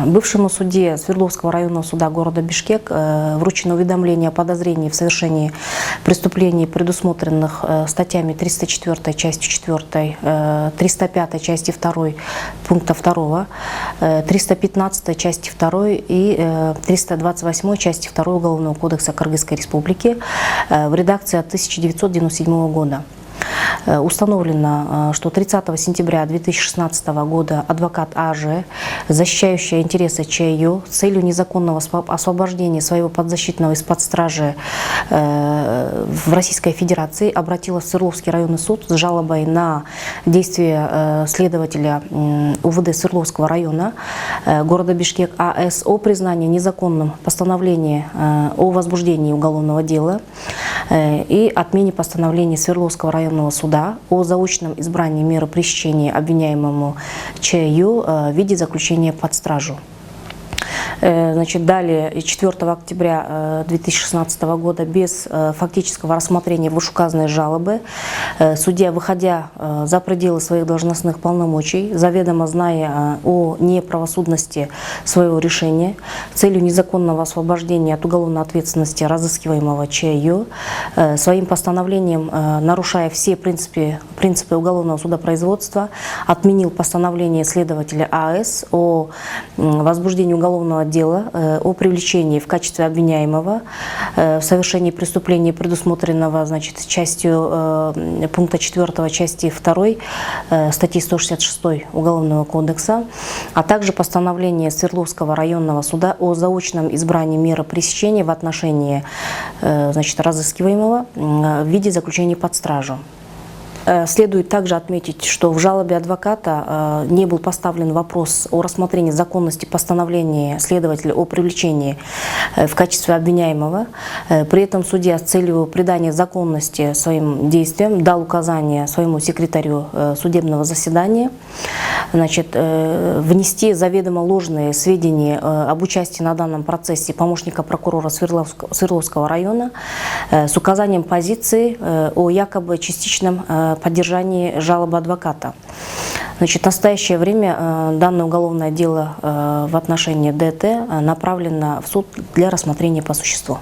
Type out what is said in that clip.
Бывшему судье Свердловского районного суда города Бишкек вручено уведомление о подозрении в совершении преступлений, предусмотренных статьями 304 частью 4, 305 части 2 пункта 2, 315 части 2 и 328 части 2 Уголовного кодекса Кыргызской Республики в редакции от 1997 года. Установлено, что 30 сентября 2016 года адвокат А.Ж., защищающая интересы ЧАЮ с целью незаконного освобождения своего подзащитного из-под стражи в Российской Федерации обратилась в Свердловский районный суд с жалобой на действия следователя УВД Свердловского района города Бишкек А.С. о признании незаконным постановления о возбуждении уголовного дела и отмене постановления Свердловского районного суда о заочном избрании меры пресечения обвиняемому ЧАЮ в виде заключения под стражу. Далее, 4 октября 2016 года, без фактического рассмотрения вышеуказанной жалобы, судья, выходя за пределы своих должностных полномочий, заведомо зная о неправосудности своего решения, с целью незаконного освобождения от уголовной ответственности разыскиваемого ЧАЮ, своим постановлением, нарушая все принципы уголовного судопроизводства, отменил постановление следователя А.С. о возбуждении уголовного дела о привлечении в качестве обвиняемого в совершении преступления, предусмотренного частью пункта 4 части 2 статьи 166 Уголовного кодекса, а также постановление Свердловского районного суда о заочном избрании меры пресечения в отношении разыскиваемого в виде заключения под стражу. Следует также отметить, что в жалобе адвоката не был поставлен вопрос о рассмотрении законности постановления следователя о привлечении в качестве обвиняемого. При этом судья с целью придания законности своим действиям дал указание своему секретарю судебного заседания внести заведомо ложные сведения об участии на данном процессе помощника прокурора Свердловского района с указанием позиции о якобы частичном поддержании жалобы адвоката. В настоящее время данное уголовное дело в отношении ДТ направлено в суд для рассмотрения по существу.